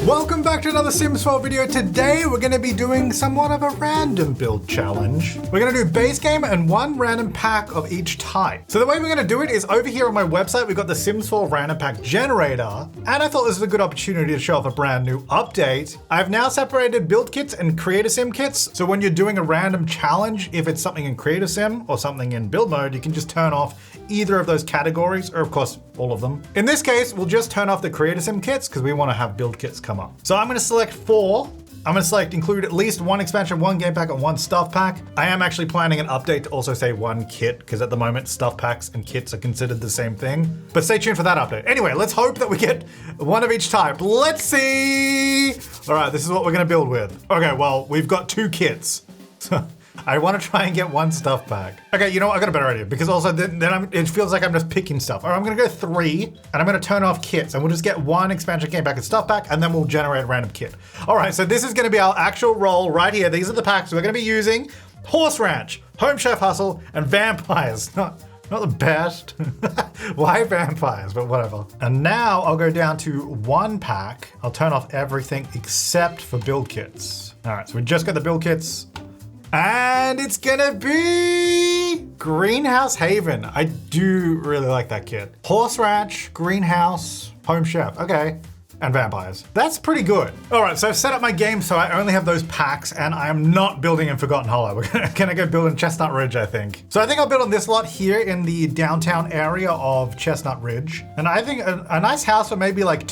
Welcome back to another Sims 4 video. Today we're going to be doing somewhat of a random build challenge. We're going to do base game and one random pack of each type. So the way we're going to do it is over here on my website, we've got the Sims 4 random pack generator. And I thought this was a good opportunity to show off a brand new update. I've now separated build kits and creator sim kits. So when you're doing a random challenge, if it's something in creator sim or something in build mode, you can just turn off either of those categories, or of course, all of them. In this case, we'll just turn off the creator sim kits because we want to have build kits come up. So I'm going to select 4. I'm going to select include at least 1 expansion, 1 game pack, and 1 stuff pack. I am actually planning an update to also say 1 kit because at the moment stuff packs and kits are considered the same thing. But stay tuned for that update. Anyway, let's hope that we get 1 of each type. Let's see. All right, this is what we're going to build with. Okay, well, we've got 2 kits. I want to try and get 1 stuff pack. Okay, you know what? I got a better idea because also then it feels like I'm just picking stuff. All right, I'm going to go 3 and I'm going to turn off kits and we'll just get 1 expansion game pack and stuff pack and then we'll generate a random kit. All right, so this is going to be our actual roll right here. These are the packs we're going to be using. Horse Ranch, Home Chef Hustle, and Vampires. Not the best. Why vampires, but whatever. And now I'll go down to 1 pack. I'll turn off everything except for build kits. All right, so we just got the build kits. And it's gonna be Greenhouse Haven. I do really like that kit. Horse Ranch, Greenhouse, Home Chef. Okay. And Vampires. That's pretty good. All right, so I've set up my game so I only have those packs and I am not building in Forgotten Hollow. We're gonna go build in Chestnut Ridge, I think. So I think I'll build on this lot here in the downtown area of Chestnut Ridge. And I think a nice house for maybe like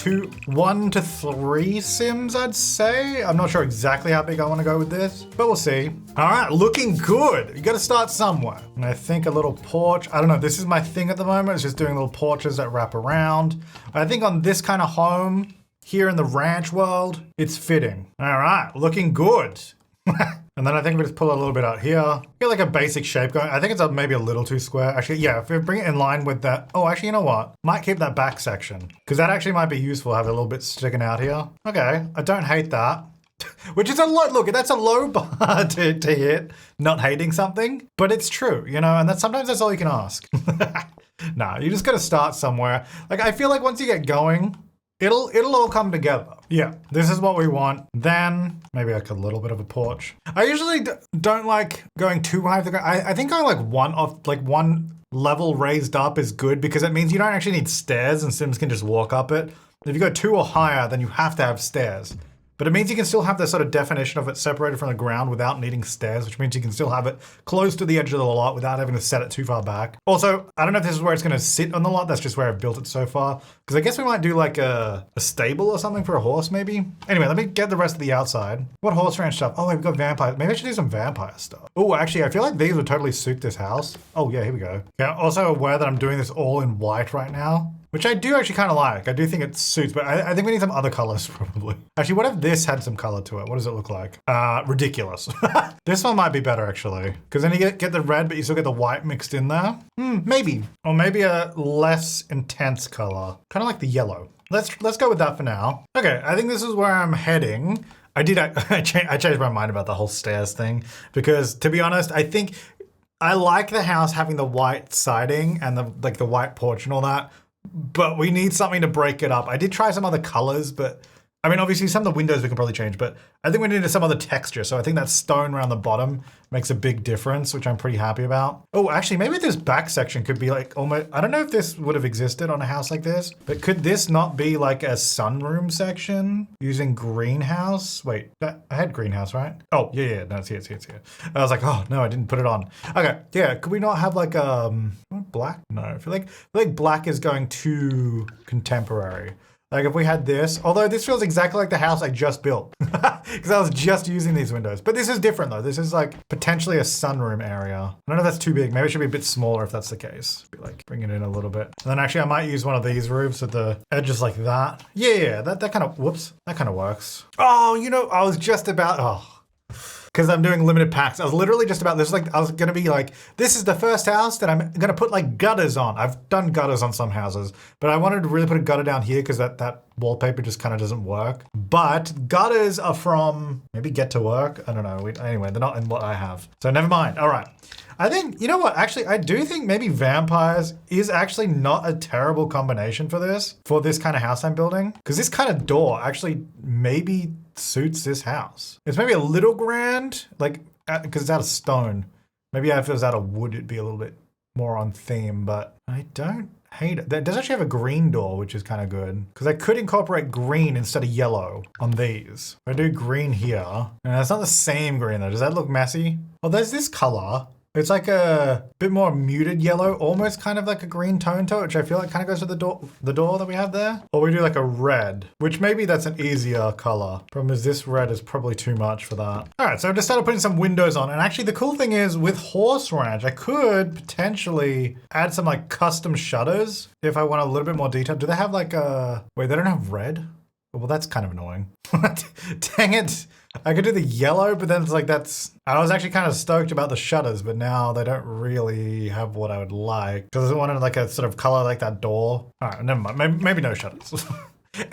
1 to 3 Sims, I'd say. I'm not sure exactly how big I wanna go with this, but we'll see. All right, looking good. You gotta start somewhere. And I think a little porch. I don't know, this is my thing at the moment. It's just doing little porches that wrap around. I think on this kind of home, here in the ranch world, it's fitting. All right, looking good. And then I think we just pull a little bit out here. Get like a basic shape going. I think it's maybe a little too square. Actually, yeah, if we bring it in line with that. Oh, actually, you know what? Might keep that back section because that actually might be useful, have a little bit sticking out here. Okay, I don't hate that. Which is a lot, look, that's a low bar to hit, not hating something, but it's true, you know, and sometimes that's all you can ask. Nah, you just gotta start somewhere. Like, I feel like once you get going, It'll all come together. Yeah, this is what we want. Then maybe like a little bit of a porch. I usually don't like going too high. I think going like one level raised up is good because it means you don't actually need stairs and Sims can just walk up it. If you go 2 or higher, then you have to have stairs. But it means you can still have the sort of definition of it separated from the ground without needing stairs, which means you can still have it close to the edge of the lot without having to set it too far back. Also, I don't know if this is where it's going to sit on the lot. That's just where I've built it so far. Because I guess we might do like a stable or something for a horse, maybe. Anyway, let me get the rest of the outside. What horse ranch stuff? Oh, we've got vampires. Maybe I should do some vampire stuff. Oh, actually, I feel like these would totally suit this house. Oh, yeah, here we go. Yeah, also aware that I'm doing this all in white right now, which I do actually kind of like. I do think it suits, but I think we need some other colors probably. Actually, what if this had some color to it? What does it look like? Ridiculous. This one might be better actually, because then you get the red, but you still get the white mixed in there. Maybe. Or maybe a less intense color. Kind of like the yellow. Let's go with that for now. Okay, I think this is where I'm heading. I changed my mind about the whole stairs thing, because to be honest, I think I like the house having the white siding and the white porch and all that. But we need something to break it up. I did try some other colors, but I mean, obviously some of the windows we can probably change, but I think we needed some other texture. So I think that stone around the bottom makes a big difference, which I'm pretty happy about. Oh, actually, maybe this back section could be like almost, I don't know if this would have existed on a house like this, but could this not be like a sunroom section using greenhouse? Wait, I had greenhouse, right? Oh, yeah, no, it's here. I was like, oh, no, I didn't put it on. Okay, yeah, could we not have like black? No, I feel like black is going too contemporary. Like if we had this, although this feels exactly like the house I just built because I was just using these windows. But this is different though. This is like potentially a sunroom area. I don't know if that's too big. Maybe it should be a bit smaller if that's the case. Be like bring it in a little bit. And then actually I might use one of these roofs with the edges like that. Yeah, that kind of, whoops, that kind of works. Oh, you know, I was just about, because I'm doing limited packs. I was literally just about this. Like I was gonna be like, this is the first house that I'm gonna put like gutters on. I've done gutters on some houses, but I wanted to really put a gutter down here because that wallpaper just kind of doesn't work. But gutters are from maybe Get to Work. I don't know. Anyway, they're not in what I have. So never mind. All right. I think, you know what? Actually, I do think maybe vampires is actually not a terrible combination for this kind of house I'm building. Because this kind of door actually maybe suits this house. It's maybe a little grand, like, because it's out of stone. Maybe if it was out of wood, it'd be a little bit more on theme, but I don't hate it. That does actually have a green door, which is kind of good. Because I could incorporate green instead of yellow on these. If I do green here, and it's not the same green though. Does that look messy? Oh, there's this color. It's like a bit more muted yellow, almost kind of like a green tone to it, which I feel like kind of goes with the door that we have there. Or we do like a red, which maybe that's an easier color. Problem is this red is probably too much for that. All right, so I've just started putting some windows on. And actually the cool thing is with Horse Ranch, I could potentially add some like custom shutters if I want a little bit more detail. Do they have like a, wait, they don't have red? Well, that's kind of annoying. Dang it. I could do the yellow, but then it's like I was actually kind of stoked about the shutters, but now they don't really have what I would like. Because I wanted like a sort of color like that door. All right, never mind. Maybe no shutters.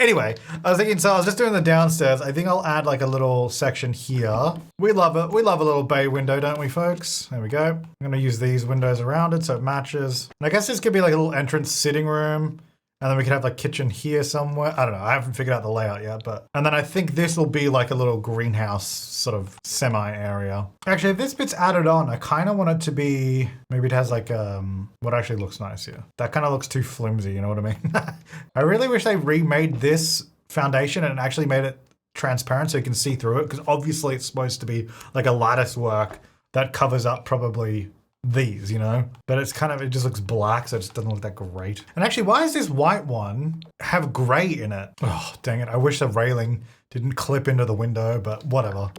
Anyway, I was thinking, so I was just doing the downstairs. I think I'll add like a little section here. We love it. We love a little bay window, don't we, folks? There we go. I'm going to use these windows around it so it matches. And I guess this could be like a little entrance sitting room. And then we could have like kitchen here somewhere. I don't know. I haven't figured out the layout yet, and then I think this will be like a little greenhouse sort of semi area. Actually, if this bit's added on, I kind of want it to be, maybe it has like, what actually looks nice here. That kind of looks too flimsy, you know what I mean? I really wish they remade this foundation and actually made it transparent so you can see through it. Because obviously it's supposed to be like a lattice work that covers up probably these, you know, but it's kind of, it just looks black, so it just doesn't look that great. And actually, why does this white one have gray in it? Oh, dang it. I wish the railing didn't clip into the window, but whatever.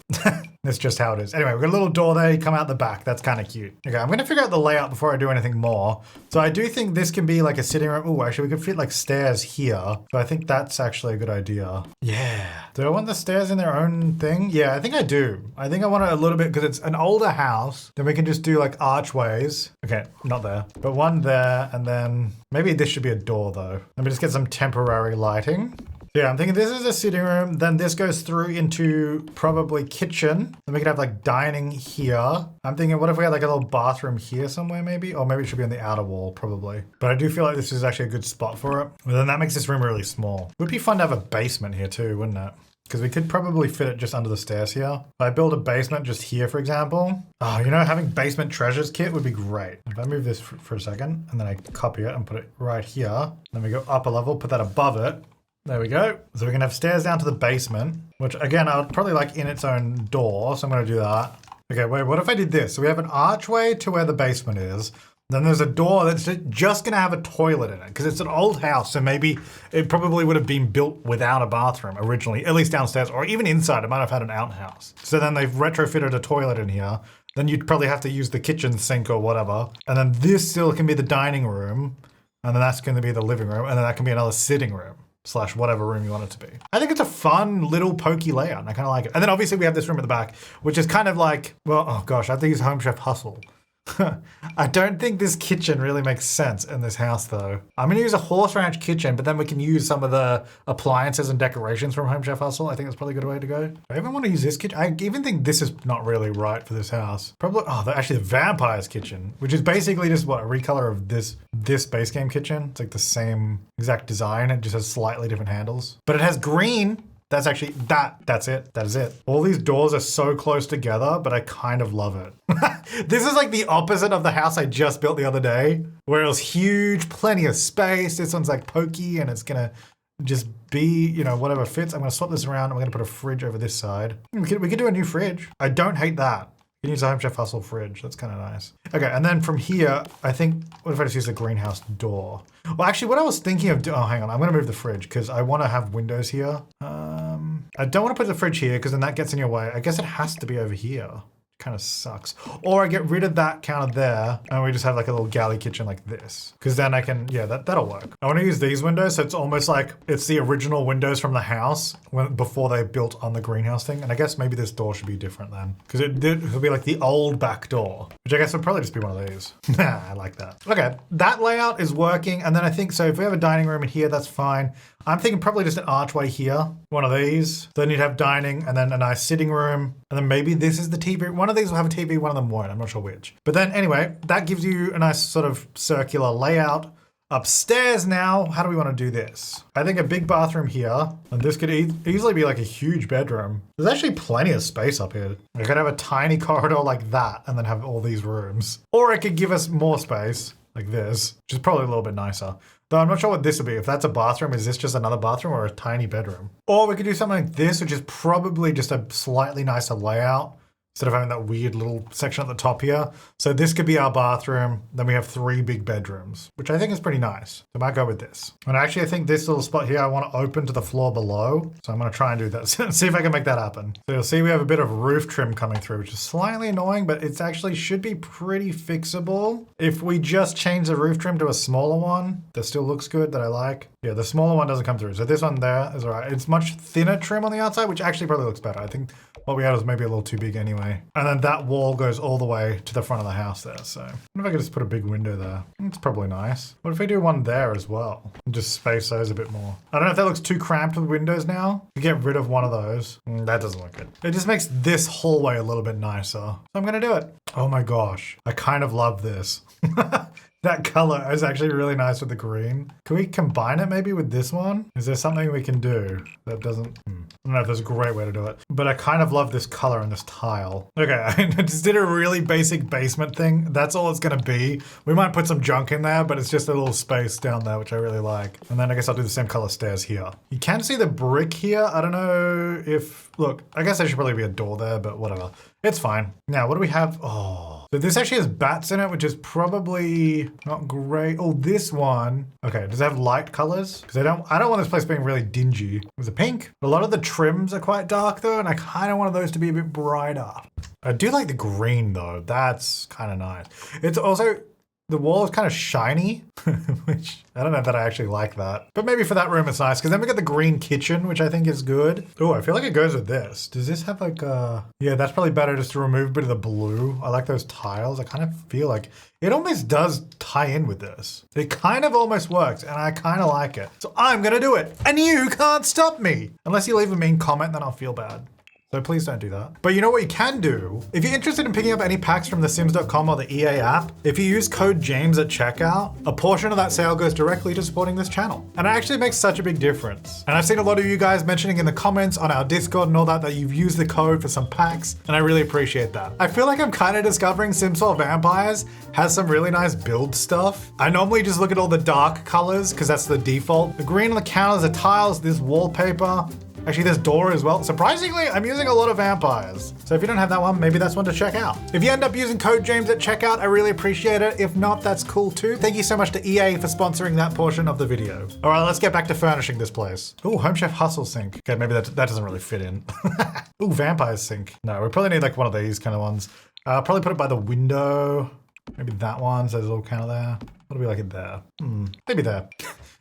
That's just how it is. Anyway, we've got a little door there, you come out the back. That's kind of cute. Okay, I'm gonna figure out the layout before I do anything more. So I do think this can be like a sitting room. Oh, actually we could fit like stairs here. So I think that's actually a good idea. Yeah. Do I want the stairs in their own thing? Yeah, I think I do. I think I want it a little bit because it's an older house. Then we can just do like archways. Okay, not there, but one there. And then maybe this should be a door though. Let me just get some temporary lighting. Yeah, I'm thinking this is a sitting room, then this goes through into probably kitchen. Then we could have like dining here. I'm thinking, what if we had like a little bathroom here somewhere maybe? Or maybe it should be on the outer wall, probably. But I do feel like this is actually a good spot for it. Well, then that makes this room really small. Would be fun to have a basement here too, wouldn't it? Because we could probably fit it just under the stairs here. If I build a basement just here, for example. Oh, you know, having basement treasures kit would be great. If I move this for a second, and then I copy it and put it right here. Then we go up a level, put that above it. There we go. So we can have stairs down to the basement, which again, I would probably like in its own door. So I'm going to do that. Okay, wait, what if I did this? So we have an archway to where the basement is. Then there's a door that's just going to have a toilet in it because it's an old house. So maybe it probably would have been built without a bathroom originally, at least downstairs or even inside. It might have had an outhouse. So then they've retrofitted a toilet in here. Then you'd probably have to use the kitchen sink or whatever. And then this still can be the dining room. And then that's going to be the living room. And then that can be another sitting room. / whatever room you want it to be. I think it's a fun little pokey layout and I kind of like it. And then obviously we have this room at the back, which is kind of like, well, oh gosh, I have to use Home Chef Hustle. I don't think this kitchen really makes sense in this house though. I'm gonna use a Horse Ranch kitchen, but then we can use some of the appliances and decorations from Home Chef Hustle. I think that's probably a good way to go. I even want to use this kitchen. I even think this is not really right for this house. Probably, actually the vampire's kitchen, which is basically just what, a recolor of this base game kitchen. It's like the same exact design. It just has slightly different handles, but it has green. That's actually, that's it. That is it. All these doors are so close together, but I kind of love it. This is like the opposite of the house I just built the other day, where it was huge, plenty of space. This one's like pokey and it's gonna just be, you know, whatever fits. I'm gonna swap this around. I'm gonna put a fridge over this side. We could do a new fridge. I don't hate that. You can use a Home Chef Hustle fridge. That's kind of nice. Okay, and then from here, I think, what if I just use the greenhouse door? Well, actually, what I was thinking of doing, hang on, I'm gonna move the fridge because I wanna have windows here. I don't wanna put the fridge here because then that gets in your way. I guess it has to be over here. Kind of sucks. Or I get rid of that counter there and we just have like a little galley kitchen like this. Because then I can, yeah, that'll work. I want to use these windows so it's almost like it's the original windows from the house before they built on the greenhouse thing. And I guess maybe this door should be different then. Because it'll be like the old back door, which I guess would probably just be one of these. I like that. Okay, that layout is working. And then I think, so if we have a dining room in here, that's fine. I'm thinking probably just an archway here. One of these. Then you'd have dining and then a nice sitting room. And then maybe this is the TV. One of these will have a TV, one of them won't. I'm not sure which. But then anyway, that gives you a nice sort of circular layout. Upstairs now, how do we want to do this? I think a big bathroom here, and this could easily be like a huge bedroom. There's actually plenty of space up here. I could have a tiny corridor like that and then have all these rooms. Or it could give us more space like this, which is probably a little bit nicer. Though I'm not sure what this would be. If that's a bathroom, is this just another bathroom or a tiny bedroom? Or we could do something like this, which is probably just a slightly nicer layout, instead of having that weird little section at the top here. So this could be our bathroom. Then we have 3 big bedrooms, which I think is pretty nice. So I might go with this. And actually, I think this little spot here, I want to open to the floor below. So I'm going to try and do that. See if I can make that happen. So you'll see we have a bit of roof trim coming through, which is slightly annoying, but it's actually should be pretty fixable. If we just change the roof trim to a smaller one, that still looks good, that I like. Yeah, the smaller one doesn't come through. So this one there is all right. It's much thinner trim on the outside, which actually probably looks better. I think what we had was maybe a little too big anyway. And then that wall goes all the way to the front of the house there. So I wonder if I could just put a big window there. It's probably nice. What if we do one there as well? And just space those a bit more. I don't know if that looks too cramped with windows now. To get rid of one of those. That doesn't look good. It just makes this hallway a little bit nicer. So I'm gonna do it. Oh my gosh. I kind of love this. That color is actually really nice with the green. Can we combine it maybe with this one? Is there something we can do that doesn't... I don't know if there's a great way to do it, but I kind of love this color and this tile. Okay, I just did a really basic basement thing. That's all it's gonna be. We might put some junk in there, but it's just a little space down there, which I really like. And then I guess I'll do the same color stairs here. You can see the brick here. I don't know if... Look, I guess there should probably be a door there, but whatever. It's fine. Now, what do we have? Oh, so this actually has bats in it, which is probably not great. Oh, this one. Okay, does it have light colors? Because I don't want this place being really dingy. There's a pink. A lot of the trims are quite dark though, and I kind of want those to be a bit brighter. I do like the green though. That's kind of nice. It's also, the wall is kind of shiny, which I don't know that I actually like that. But maybe for that room it's nice, because then we got the green kitchen, which I think is good. Oh, I feel like it goes with this. Does this have like a... Yeah, that's probably better just to remove a bit of the blue. I like those tiles. I kind of feel like it almost does tie in with this. It kind of almost works, and I kind of like it. So I'm gonna do it, and you can't stop me. Unless you leave a mean comment, then I'll feel bad. So please don't do that. But you know what you can do? If you're interested in picking up any packs from thesims.com or the EA app, if you use code James at checkout, a portion of that sale goes directly to supporting this channel. And it actually makes such a big difference. And I've seen a lot of you guys mentioning in the comments on our Discord and all that you've used the code for some packs, and I really appreciate that. I feel like I'm kind of discovering Sims 4 Vampires has some really nice build stuff. I normally just look at all the dark colors because that's the default. The green on the counters, the tiles, this wallpaper. Actually, there's door as well. Surprisingly, I'm using a lot of vampires. So if you don't have that one, maybe that's one to check out. If you end up using code James at checkout, I really appreciate it. If not, that's cool too. Thank you so much to EA for sponsoring that portion of the video. All right, let's get back to furnishing this place. Ooh, Home Chef Hustle sink. Okay, maybe that doesn't really fit in. Ooh, vampire sink. No, we probably need like one of these kind of ones. Probably put it by the window. Maybe that one, so it's all kind of there. What do we like it there? Maybe there.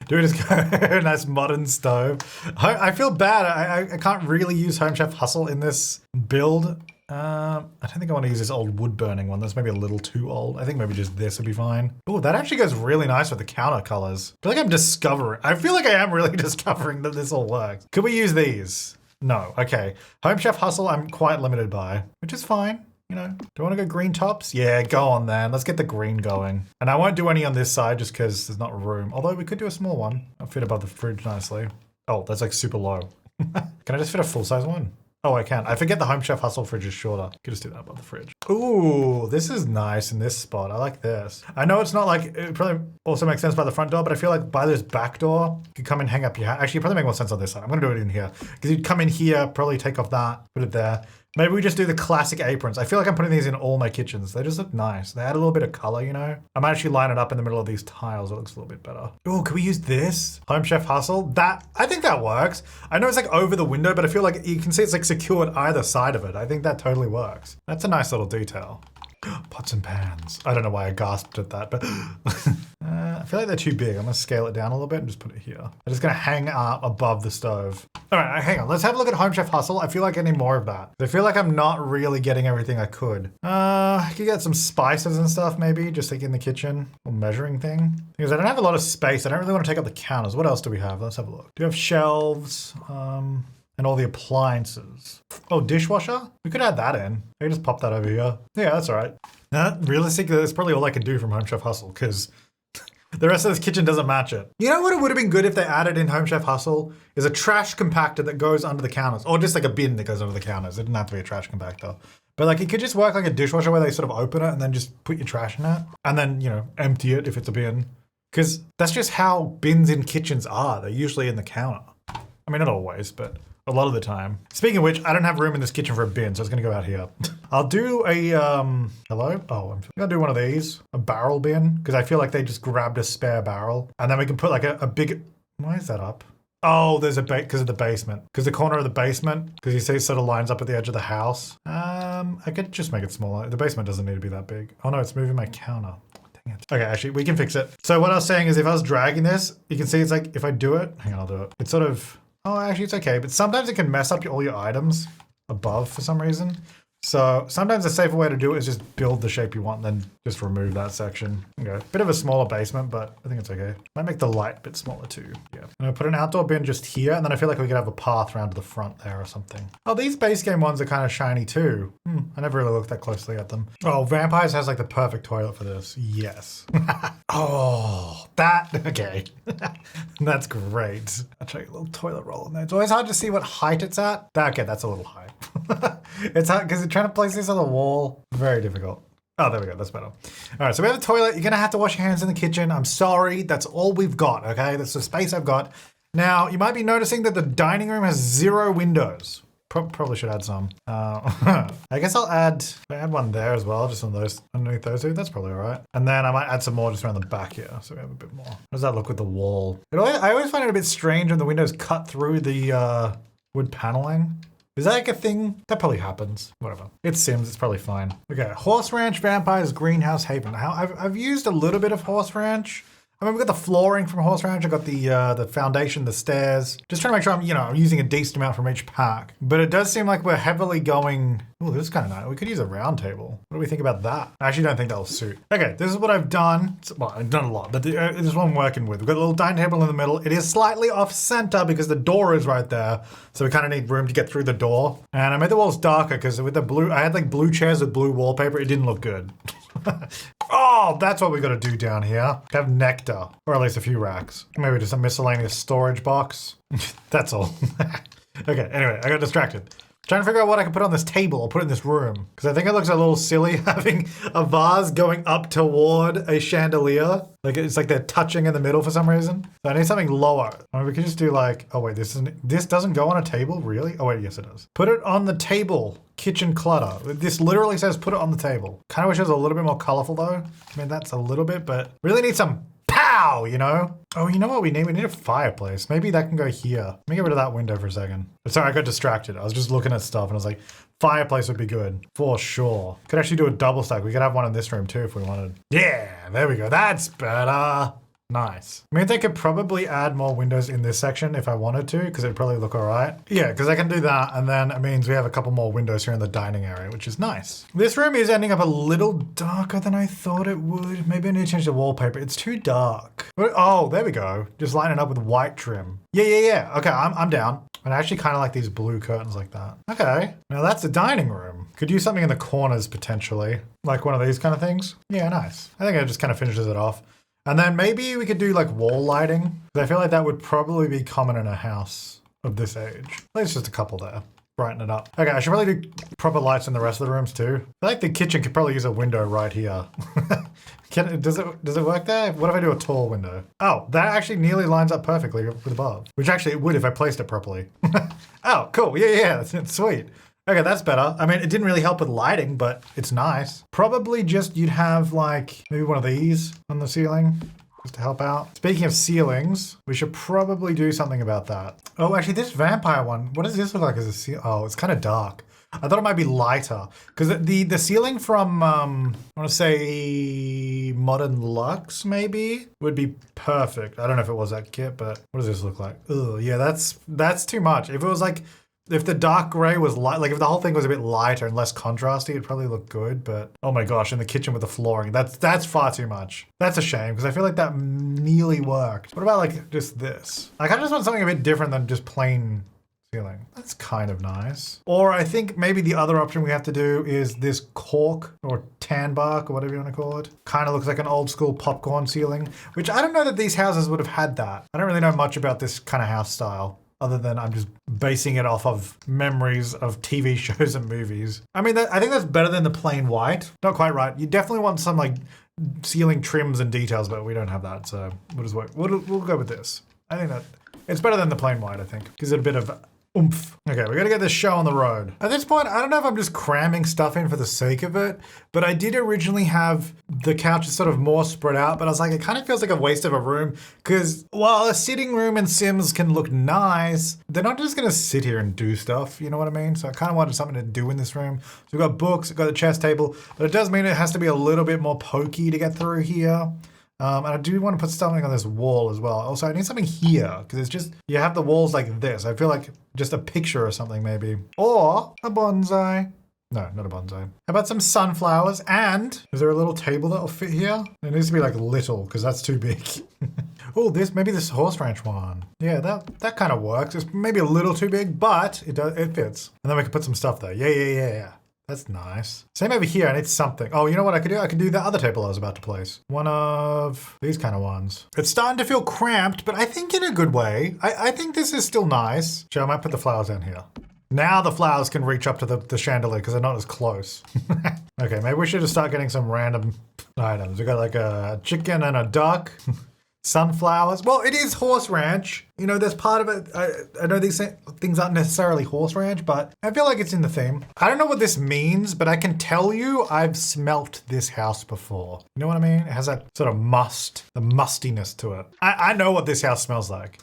Do we just go nice modern stove? I feel bad. I can't really use Home Chef Hustle in this build. I don't think I want to use this old wood burning one. That's maybe a little too old. I think maybe just this would be fine. Oh, that actually goes really nice with the counter colors. I feel like I am really discovering that this all works. Could we use these? No, okay. Home Chef Hustle I'm quite limited by, which is fine. You know, do I want to go green tops? Yeah, go on then. Let's get the green going. And I won't do any on this side just because there's not room. Although we could do a small one. I'll fit above the fridge nicely. Oh, that's like super low. Can I just fit a full-size one? Oh, I can. I forget the Home Chef Hustle fridge is shorter. Could just do that above the fridge. Ooh, this is nice in this spot. I like this. I know it's not like, it probably also makes sense by the front door, but I feel like by this back door, you could come and hang up your hat. Actually, it probably make more sense on this side. I'm gonna do it in here. Because you'd come in here, probably take off that, put it there. Maybe we just do the classic aprons. I feel like I'm putting these in all my kitchens. They just look nice. They add a little bit of color, you know? I might actually line it up in the middle of these tiles. It looks a little bit better. Oh, can we use this? Home Chef Hustle? I think that works. I know it's like over the window, but I feel like you can see it's like secured either side of it. I think that totally works. That's a nice little detail. Pots and pans. I don't know why I gasped at that, but I feel like they're too big. I'm gonna scale it down a little bit and just put it here. I'm just gonna hang up above the stove. All right, hang on. Let's have a look at Home Chef Hustle. I feel like I need more of that. I feel like I'm not really getting everything I could. I could get some spices and stuff maybe, just like in the kitchen. Or measuring thing. Because I don't have a lot of space. I don't really want to take up the counters. What else do we have? Let's have a look. Do we have shelves? And all the appliances. Oh, dishwasher? We could add that in. I can just pop that over here. Yeah, that's all right. Realistically, that's probably all I can do from Home Chef Hustle because the rest of this kitchen doesn't match it. You know what it would have been good if they added in Home Chef Hustle is a trash compactor that goes under the counters, or just like a bin that goes under the counters. It didn't have to be a trash compactor. But like it could just work like a dishwasher where they sort of open it and then just put your trash in it and then, you know, empty it if it's a bin. Because that's just how bins in kitchens are. They're usually in the counter. I mean, not always, but a lot of the time. Speaking of which, I don't have room in this kitchen for a bin, so it's gonna go out here. I'll do a, hello? Oh, I'm gonna do one of these, a barrel bin, because I feel like they just grabbed a spare barrel. And then we can put like a big, why is that up? Oh, there's a because of the basement. Because the corner of the basement, because you see it sort of lines up at the edge of the house. I could just make it smaller. The basement doesn't need to be that big. Oh no, it's moving my counter. Okay, actually, we can fix it. So what I was saying is if I was dragging this, you can see it's like, if I do it, hang on, I'll do it. It's sort of, oh, actually it's okay. But sometimes it can mess up all your items above for some reason. So sometimes a safer way to do it is just build the shape you want and then just remove that section. Okay, bit of a smaller basement, but I think it's okay. Might make the light a bit smaller too. Yeah. I'm gonna put an outdoor bin just here, and then I feel like we could have a path around to the front there or something. Oh, these base game ones are kind of shiny too. I never really looked that closely at them. Oh, Vampires has like the perfect toilet for this. Yes. Oh, that, okay. That's great. I'll show you a little toilet roll in there. It's always hard to see what height it's at. Okay, that's a little high. It's hard because you're trying to place this on the wall. Very difficult. Oh, there we go. That's better. All right, so we have a toilet. You're going to have to wash your hands in the kitchen. I'm sorry. That's all we've got, okay? That's the space I've got. Now, you might be noticing that the dining room has 0 windows. Probably should add some. I guess I'll add one there as well, just on those, underneath those two. That's probably all right. And then I might add some more just around the back here, so we have a bit more. How does that look with the wall? I always find it a bit strange when the windows cut through the wood paneling. Is that like a thing? That probably happens. Whatever. It's Sims. It's probably fine. Okay. Horse Ranch, Vampires, Greenhouse, Haven. I've used a little bit of Horse Ranch. I mean, we got the flooring from Horse Ranch. I got the foundation, the stairs. Just trying to make sure I'm using a decent amount from each pack. But it does seem like we're heavily going. Oh, this is kind of nice. We could use a round table. What do we think about that? I actually don't think that'll suit. Okay, this is what I've done. Well, I've done a lot, but this is what I'm working with. We've got a little dining table in the middle. It is slightly off center because the door is right there. So we kind of need room to get through the door. And I made the walls darker because with the blue, I had like blue chairs with blue wallpaper. It didn't look good. Oh, that's what we got to do down here. Have nectar, or at least a few racks. Maybe just a miscellaneous storage box. That's all. Okay, anyway, I got distracted. Trying to figure out what I can put on this table or put in this room. Because I think it looks a little silly having a vase going up toward a chandelier. Like it's like they're touching in the middle for some reason. So I need something lower. I mean, we could just do like, oh wait, this doesn't go on a table, really? Oh wait, yes it does. Put it on the table. Kitchen clutter. This literally says put it on the table. Kind of wish it was a little bit more colorful though. I mean, that's a little bit, but really need some pow, you know? Oh, you know what we need? We need a fireplace. Maybe that can go here. Let me get rid of that window for a second. Sorry, I got distracted. I was just looking at stuff and I was like, fireplace would be good. For sure. Could actually do a double stack. We could have one in this room too if we wanted. Yeah, there we go. That's better. Nice. I mean, they could probably add more windows in this section if I wanted to, because it'd probably look all right. Yeah, because I can do that, and then it means we have a couple more windows here in the dining area, which is nice. This room is ending up a little darker than I thought it would. Maybe I need to change the wallpaper. It's too dark. Oh, there we go. Just line it up with white trim. Yeah. Okay, I'm down. And I actually kind of like these blue curtains like that. Okay, now that's a dining room. Could use something in the corners potentially, like one of these kind of things. Yeah, nice. I think it just kind of finishes it off. And then maybe we could do like wall lighting. I feel like that would probably be common in a house of this age. There's just a couple there. Brighten it up. Okay, I should probably do proper lights in the rest of the rooms too. I like the kitchen could probably use a window right here. Does it work there? What if I do a tall window? Oh, that actually nearly lines up perfectly with above. Which actually it would if I placed it properly. Oh, cool. Yeah, that's sweet. Okay, that's better. I mean, it didn't really help with lighting, but it's nice. Probably just you'd have like maybe one of these on the ceiling just to help out. Speaking of ceilings, we should probably do something about that. Oh, actually this vampire one, what does this look like as a ceiling? Oh, it's kind of dark. I thought it might be lighter because the ceiling from I want to say Modern Luxe maybe would be perfect. I don't know if it was that kit, but what does this look like? Oh yeah, that's too much. If it was like, if the dark gray was light, like if the whole thing was a bit lighter and less contrasty, it'd probably look good. But oh my gosh, in the kitchen with the flooring, that's far too much. That's a shame because I feel like that nearly worked. What about like just this? I kind of just want something a bit different than just plain ceiling. That's kind of nice. Or I think maybe the other option we have to do is this cork or tan bark or whatever you want to call it. Kind of looks like an old school popcorn ceiling, which I don't know that these houses would have had that. I don't really know much about this kind of house style, other than I'm just basing it off of memories of TV shows and movies. I mean, I think that's better than the plain white. Not quite right. You definitely want some like ceiling trims and details, but we don't have that, so we'll just work. We'll go with this. I think that it's better than the plain white, I think. Gives it a bit of oomph. Okay, we gotta get this show on the road. At this point, I don't know if I'm just cramming stuff in for the sake of it, but I did originally have the couches sort of more spread out, but I was like, it kind of feels like a waste of a room because while a sitting room in Sims can look nice, they're not just gonna sit here and do stuff, you know what I mean? So I kind of wanted something to do in this room. So we've got books, we've got the chess table, but it does mean it has to be a little bit more pokey to get through here. And I do want to put something on this wall as well. Also, I need something here because it's just, you have the walls like this. I feel like just a picture or something maybe. Or a bonsai. No, not a bonsai. How about some sunflowers? And is there a little table that'll fit here? It needs to be like little because that's too big. Oh, maybe this horse ranch one. Yeah, that kind of works. It's maybe a little too big, but it fits. And then we can put some stuff there. Yeah. That's nice. Same over here, I need something. Oh, you know what I could do? I could do the other table I was about to place. One of these kind of ones. It's starting to feel cramped, but I think in a good way. I think this is still nice. Sure, I might put the flowers down here. Now the flowers can reach up to the chandelier because they're not as close. Okay, maybe we should just start getting some random items. We got like a chicken and a duck. Sunflowers. Well, it is horse ranch. You know, there's part of it. I know these things aren't necessarily horse ranch, but I feel like it's in the theme. I don't know what this means, but I can tell you I've smelt this house before. You know what I mean? It has that sort of the mustiness to it. I know what this house smells like.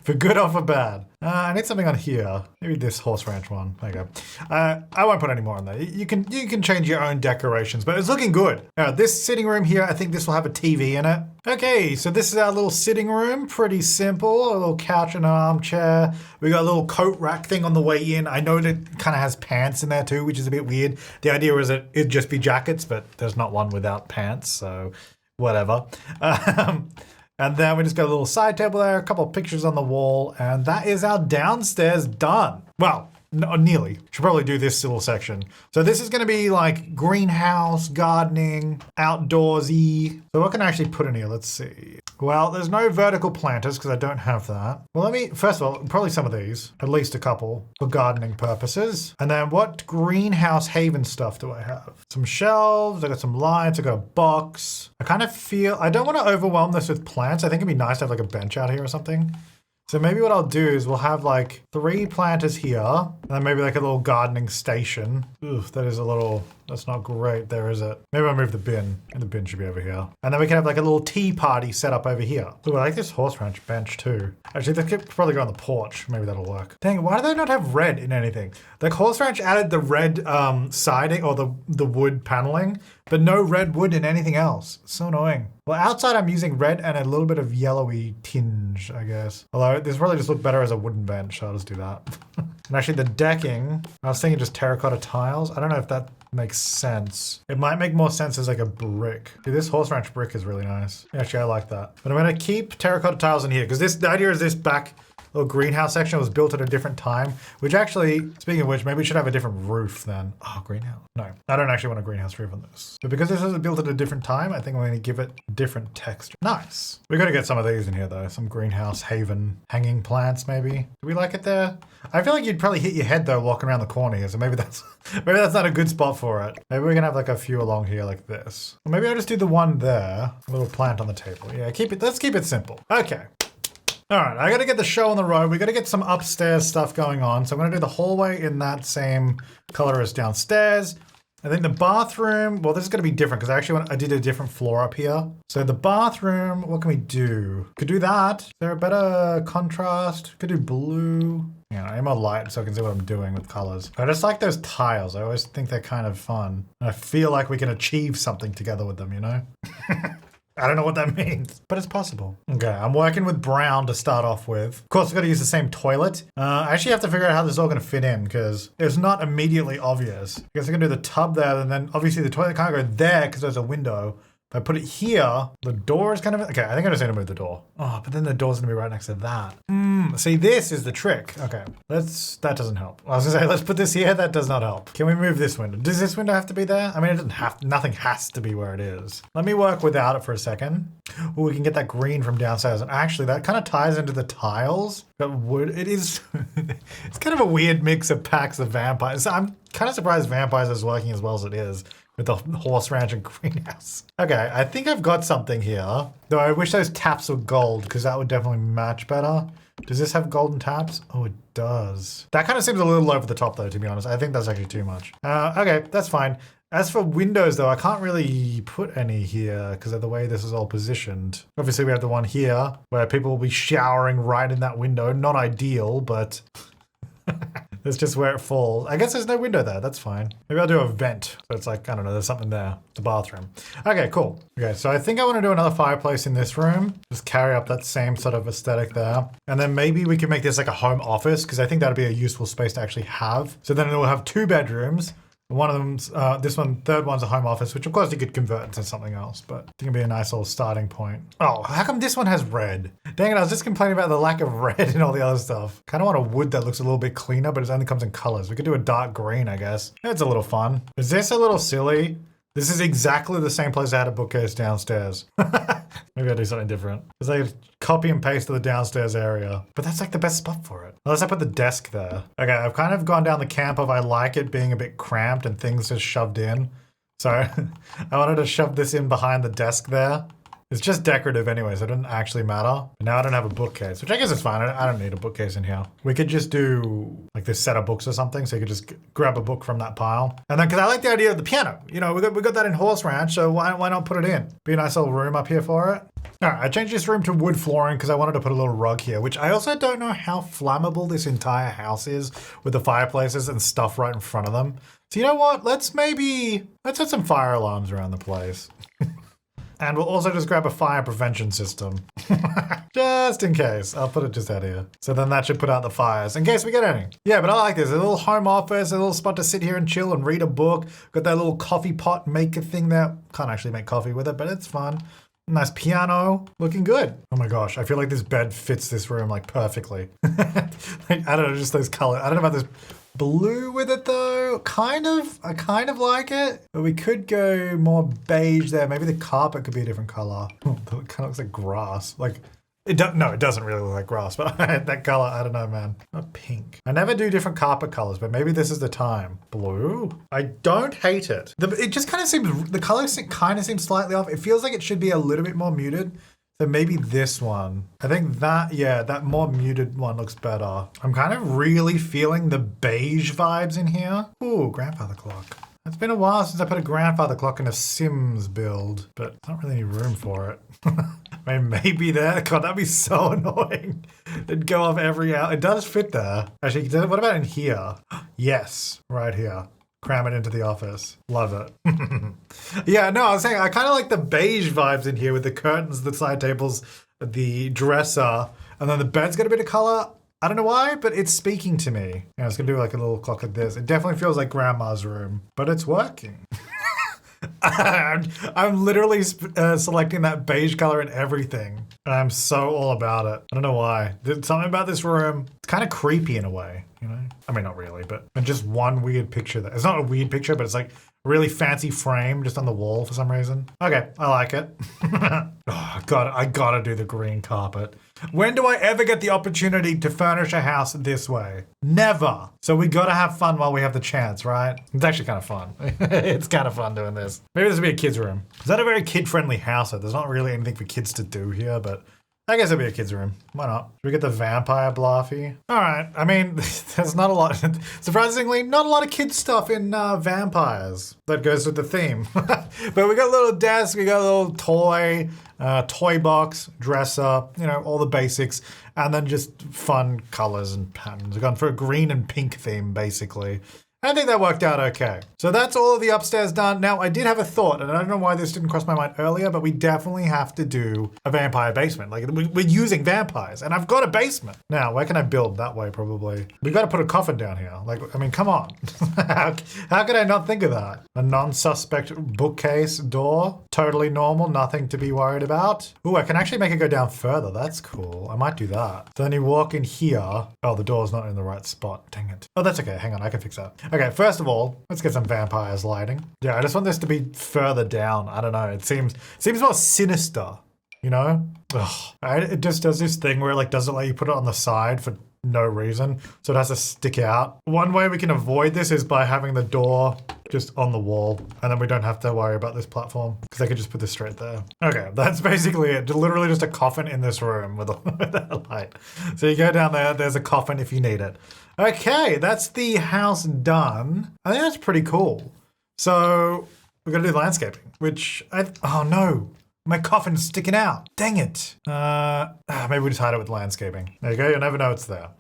For good or for bad. I need something on here. Maybe this horse ranch one. There you go. I won't put any more on there. You can change your own decorations, but it's looking good. This sitting room here, I think this will have a TV in it. Okay, so this is our little sitting room. Pretty simple. A little couch and an armchair. We got a little coat rack thing on the way in. I know that it kind of has pants in there too, which is a bit weird. The idea was that it'd just be jackets, but there's not one without pants, so whatever. And then we just got a little side table there, a couple of pictures on the wall, and that is our downstairs done. Well, nearly. Should probably do this little section. So this is going to be like greenhouse, gardening, outdoorsy. So what can I actually put in here? Let's see. Well, there's no vertical planters because I don't have that. Well, first of all, probably some of these, at least a couple for gardening purposes. And then what greenhouse haven stuff do I have? Some shelves, I got some lights, I got a box. I kind of feel, I don't want to overwhelm this with plants. I think it'd be nice to have like a bench out here or something. So maybe what I'll do is we'll have like 3 planters here, and then maybe like a little gardening station. Oof, that's not great there, is it? Maybe I'll move the bin, and the bin should be over here. And then we can have like a little tea party set up over here. Ooh, I like this horse ranch bench too. Actually, they could probably go on the porch. Maybe that'll work. Dang, why do they not have red in anything? Like horse ranch added the red siding or the wood paneling, but no red wood in anything else. It's so annoying. Well, outside I'm using red and a little bit of yellowy tinge, I guess. Although this probably just look better as a wooden bench, so I'll just do that. And actually the decking, I was thinking just terracotta tiles. I don't know if that makes sense. It might make more sense as like a brick. Dude, this horse ranch brick is really nice. Actually, I like that. But I'm gonna keep terracotta tiles in here because the idea is this back little greenhouse section was built at a different time, which actually, speaking of which, maybe we should have a different roof then. Oh, greenhouse. No, I don't actually want a greenhouse roof on this. But because this was built at a different time, I think I'm going to give it different texture. Nice. We got to get some of these in here though. Some greenhouse haven hanging plants maybe. Do we like it there? I feel like you'd probably hit your head though walking around the corner here, so maybe that's not a good spot for it. Maybe we're gonna have like a few along here like this. Or maybe I'll just do the one there, a little plant on the table. Yeah, let's keep it simple. Okay. All right, I gotta get the show on the road. We gotta get some upstairs stuff going on. So I'm gonna do the hallway in that same color as downstairs. I think the bathroom, well, this is gonna be different because I did a different floor up here. So the bathroom, what can we do? Could do that. Is there a better contrast? Could do blue. Yeah, I aim a light so I can see what I'm doing with colors. I just like those tiles. I always think they're kind of fun. And I feel like we can achieve something together with them, you know? I don't know what that means, but it's possible. Okay, I'm working with brown to start off with. Of course, I've got to use the same toilet. I actually have to figure out how this is all going to fit in because it's not immediately obvious. I guess I can do the tub there, and then obviously the toilet can't go there because there's a window. If I put it here, the door is kind of... Okay, I think I just need to move the door. Oh, but then the door's going to be right next to that. See, this is the trick. Okay, that doesn't help. I was going to say, let's put this here. That does not help. Can we move this window? Does this window have to be there? I mean, it doesn't have... Nothing has to be where it is. Let me work without it for a second. Oh, we can get that green from downstairs. And actually, that kind of ties into the tiles. That wood... It is... It's kind of a weird mix of packs of vampires. I'm kind of surprised vampires is working as well as it is. With the horse ranch and greenhouse. Okay, I think I've got something here. Though I wish those taps were gold because that would definitely match better. Does this have golden taps? Oh, it does. That kind of seems a little over the top though, to be honest. I think that's actually too much. Okay, that's fine. As for windows though, I can't really put any here because of the way this is all positioned. Obviously we have the one here where people will be showering right in that window. Not ideal, but... That's just where it falls. I guess there's no window there. That's fine. Maybe I'll do a vent. So it's like, I don't know, there's something there. The bathroom. Okay, cool. Okay, so I think I want to do another fireplace in this room. Just carry up that same sort of aesthetic there. And then maybe we can make this like a home office because I think that'd be a useful space to actually have. So then we'll have 2 bedrooms. One of them's, third one's a home office, which of course you could convert into something else, but I think it'd be a nice little starting point. Oh, how come this one has red? Dang it, I was just complaining about the lack of red and all the other stuff. Kind of want a wood that looks a little bit cleaner, but it only comes in colors. We could do a dark green, I guess. It's a little fun. Is this a little silly? This is exactly the same place I had a bookcase downstairs. Maybe I'll do something different. It's like copy and paste to the downstairs area. But that's like the best spot for it. Unless I put the desk there. Okay, I've kind of gone down the camp of I like it being a bit cramped and things just shoved in. So I wanted to shove this in behind the desk there. It's just decorative anyway, so it doesn't actually matter. But now I don't have a bookcase, which I guess is fine. I don't need a bookcase in here. We could just do like this set of books or something, so you could just grab a book from that pile. And then, because I like the idea of the piano. You know, we got that in Horse Ranch, so why not put it in? Be a nice little room up here for it. All right, I changed this room to wood flooring because I wanted to put a little rug here, which I also don't know how flammable this entire house is with the fireplaces and stuff right in front of them. So you know what? Let's set some fire alarms around the place. And we'll also just grab a fire prevention system. Just in case. I'll put it just out here. So then that should put out the fires in case we get any. Yeah, but I like this. A little home office, a little spot to sit here and chill and read a book. Got that little coffee pot maker thing there. Can't actually make coffee with it, but it's fun. Nice piano. Looking good. Oh my gosh. I feel like this bed fits this room like perfectly. Like, I don't know, just those colors. I don't know about this blue with it though. I kind of like it, but we could go more beige there. Maybe the carpet could be a different color. Oh, it kind of looks like grass. Like no, it doesn't really look like grass, but that color, I don't know, man. Not pink. I never do different carpet colors, but maybe this is the time. Blue. I don't hate it. It just kind of seems, the color kind of seems slightly off. It feels like it should be a little bit more muted. So maybe this one. I think that more muted one looks better. I'm kind of really feeling the beige vibes in here. Ooh, grandfather clock. It's been a while since I put a grandfather clock in a Sims build, but there's not really any room for it. I mean, maybe there. God, that'd be so annoying. It'd go off every hour. It does fit there. Actually, what about in here? Yes, right here. Cram it into the office. Love it. Yeah, no, I was saying I kind of like the beige vibes in here with the curtains, the side tables, the dresser, and then the bed's got a bit of color. I don't know why, but it's speaking to me. Yeah, it's gonna do like a little clock like this. It definitely feels like grandma's room, but it's working. I'm literally selecting that beige color in everything. And I'm so all about it. I don't know why. There's something about this room. It's kind of creepy in a way, you know? I mean, not really, but and just one weird picture there. It's not a weird picture, but it's like a really fancy frame just on the wall for some reason. Okay, I like it. Oh, God, I gotta do the green carpet. When do I ever get the opportunity to furnish a house this way? Never. So we gotta have fun while we have the chance, right? It's actually kind of fun. It's kind of fun doing this. Maybe this will be a kid's room. It's not a very kid-friendly house, so there's not really anything for kids to do here, but I guess it'll be a kid's room. Why not? Should we get the vampire Bluffy? All right. I mean, there's not a lot, surprisingly, not a lot of kids stuff in vampires. That goes with the theme. But we got a little desk, we got a little toy box, dresser, you know, all the basics. And then just fun colors and patterns. We've gone for a green and pink theme, basically. I think that worked out okay. So that's all of the upstairs done. Now, I did have a thought, and I don't know why this didn't cross my mind earlier, but we definitely have to do a vampire basement. Like, we're using vampires, and I've got a basement. Now, where can I build that way, probably? We got to put a coffin down here. Like, I mean, come on. How could I not think of that? A non-suspect bookcase door. Totally normal, nothing to be worried about. Ooh, I can actually make it go down further. That's cool. I might do that. So then you walk in here. Oh, the door's not in the right spot. Dang it. Oh, that's okay. Hang on, I can fix that. Okay, first of all, let's get some vampires lighting. Yeah, I just want this to be further down. I don't know. It seems more sinister, you know? Ugh. It just does this thing where it like doesn't let you put it on the side for no reason, so it has to stick out. One way we can avoid this is by having the door just on the wall, and then we don't have to worry about this platform because I could just put this straight there. Okay, that's basically it. Literally just a coffin in this room with a light. So you go down there, there's a coffin if you need it. Okay, that's the house done. I think that's pretty cool. So we're gonna do landscaping, which oh no, my coffin's sticking out. Dang it. Maybe we just hide it with landscaping. There you go, you'll never know it's there.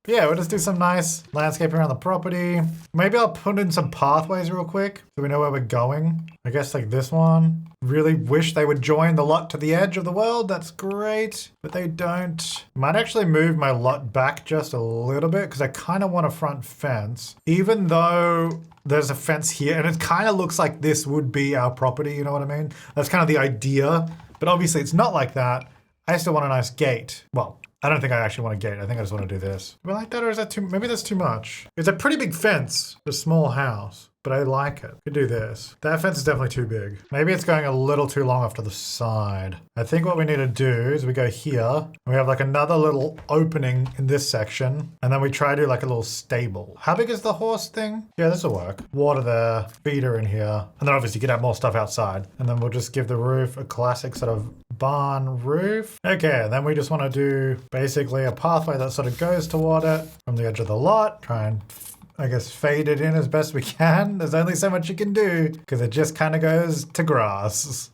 Yeah, we'll just do some nice landscaping around the property. Maybe I'll put in some pathways real quick so we know where we're going. I guess like this one. Really wish they would join the lot to the edge of the world. That's great, but they don't. Might actually move my lot back just a little bit because I kind of want a front fence, even though there's a fence here and it kind of looks like this would be our property. You know what I mean? That's kind of the idea, but obviously it's not like that. I still want a nice gate. Well, I don't think I actually want a gate. I think I just want to do this. Do I like that, or is that too, maybe that's too much? It's a pretty big fence, a small house, but I like it. Could do this. That fence is definitely too big. Maybe it's going a little too long off to the side. I think what we need to do is we go here, and we have like another little opening in this section, and then we try to do like a little stable. How big is the horse thing? Yeah, this will work. Water there, feeder in here, and then obviously you can have more stuff outside. And then we'll just give the roof a classic sort of barn roof. Okay, and then we just want to do basically a pathway that sort of goes toward it from the edge of the lot. Try and I guess fade it in as best we can. There's only so much you can do because it just kind of goes to grass.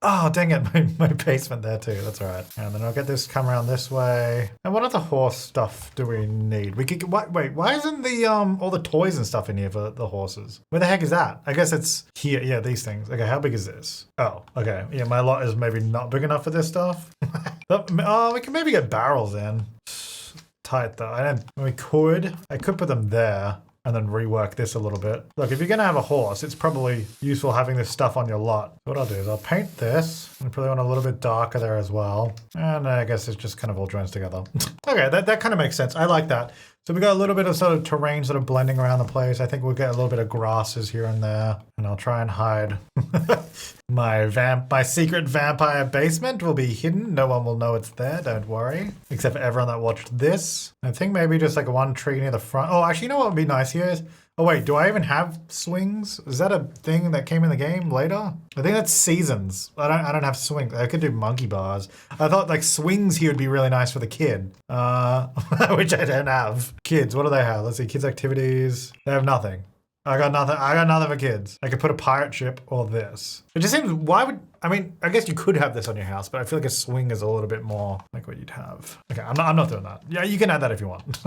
Oh, dang it, my basement there too. That's all right. And then I'll get this come around this way. And what other horse stuff do we need? We could wait, why isn't the all the toys and stuff in here for the horses? Where the heck is that? I guess it's here. Yeah, these things. Okay, how big is this? Oh, okay. Yeah, my lot is maybe not big enough for this stuff. Oh, we can maybe get barrels in. Tight though. I could put them there and then rework this a little bit. Look, if you're gonna have a horse, it's probably useful having this stuff on your lot. What I'll do is I'll paint this, and I probably want a little bit darker there as well. And I guess it just kind of all joins together. Okay, that kind of makes sense. I like that. So we got a little bit of sort of terrain sort of blending around the place. I think we'll get a little bit of grasses here and there. And I'll try and hide my secret vampire basement will be hidden. No one will know it's there, don't worry. Except for everyone that watched this. I think maybe just like one tree near the front. Oh, actually, you know what would be nice here is, oh wait, do I even have swings? Is that a thing that came in the game later? I think that's seasons. I don't have swings. I could do monkey bars. I thought like swings here would be really nice for the kid. Which I don't have. Kids, what do they have? Let's see, kids activities. They have nothing. I got nothing for kids. I could put a pirate ship or this. It just seems, I mean, I guess you could have this on your house, but I feel like a swing is a little bit more like what you'd have. Okay, I'm not doing that. Yeah, you can add that if you want.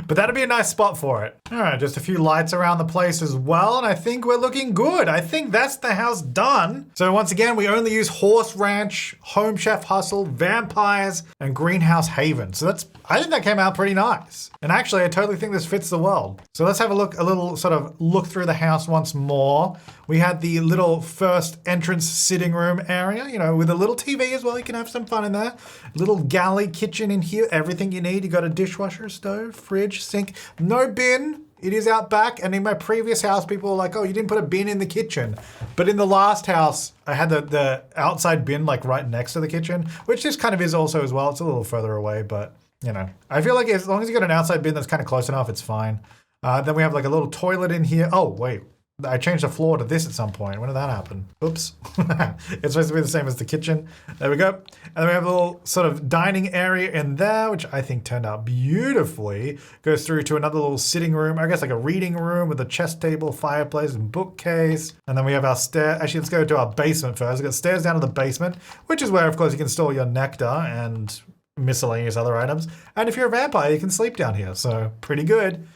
But that'd be a nice spot for it. All right, just a few lights around the place as well, and I think we're looking good. I think that's the house done. So once again, we only use Horse Ranch, Home Chef Hustle, Vampires, and Greenhouse Haven. So I think that came out pretty nice. And actually, I totally think this fits the world. So let's have a little sort of look through the house once more. We had the little first entrance sitting room area, you know, with a little TV as well. You can have some fun in there. Little galley kitchen in here, everything you need. You got a dishwasher, stove, fridge, sink, no bin. It is out back. And in my previous house, people were like, oh, you didn't put a bin in the kitchen. But in the last house, I had the outside bin like right next to the kitchen, which this kind of is also as well. It's a little further away, but you know, I feel like as long as you got an outside bin that's kind of close enough, it's fine. Then we have like a little toilet in here. Oh, wait. I changed the floor to this at some point. When did that happen? Oops. It's supposed to be the same as the kitchen. There we go. And then we have a little sort of dining area in there, which I think turned out beautifully. Goes through to another little sitting room, I guess like a reading room with a chess table, fireplace, and bookcase. And then we have our stair. Actually, let's go to our basement first. We've got stairs down to the basement, which is where, of course, you can store your nectar and miscellaneous other items. And if you're a vampire, you can sleep down here. So pretty good.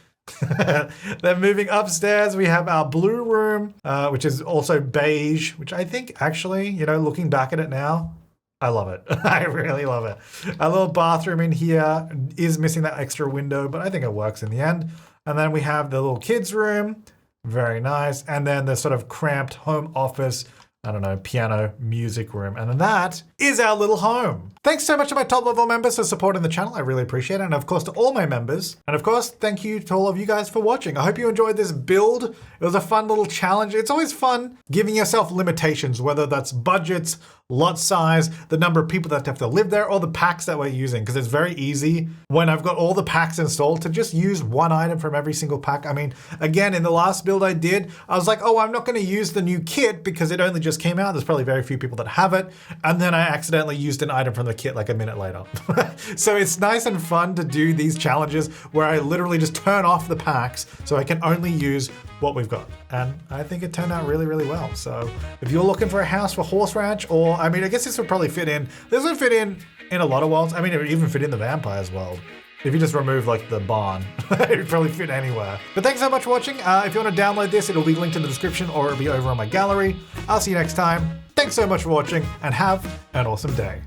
Then moving upstairs, we have our blue room, which is also beige, which I think actually, you know, looking back at it now, I love it. I really love it. A little bathroom in here is missing that extra window, but I think it works in the end. And then we have the little kids room. Very nice. And then the sort of cramped home office, I don't know, piano, music room. And then that is our little home. Thanks so much to my top level members for supporting the channel. I really appreciate it. And of course to all my members. And of course, thank you to all of you guys for watching. I hope you enjoyed this build. It was a fun little challenge. It's always fun giving yourself limitations, whether that's budgets, lot size, the number of people that have to live there, or the packs that we're using. Because it's very easy when I've got all the packs installed to just use one item from every single pack. I mean, again, in the last build I did, I was like, oh, I'm not going to use the new kit because it only just came out. There's probably very few people that have it. And then I accidentally used an item from the kit like a minute later. So it's nice and fun to do these challenges where I literally just turn off the packs so I can only use what we've got. And I think it turned out really, really well. So if you're looking for a house for Horse Ranch, or I mean, I guess this would probably fit in. This would fit in a lot of worlds. I mean, it would even fit in the Vampires world. If you just remove like the barn, it would probably fit anywhere. But thanks so much for watching. If you want to download this, it'll be linked in the description or it'll be over on my gallery. I'll see you next time. Thanks so much for watching and have an awesome day.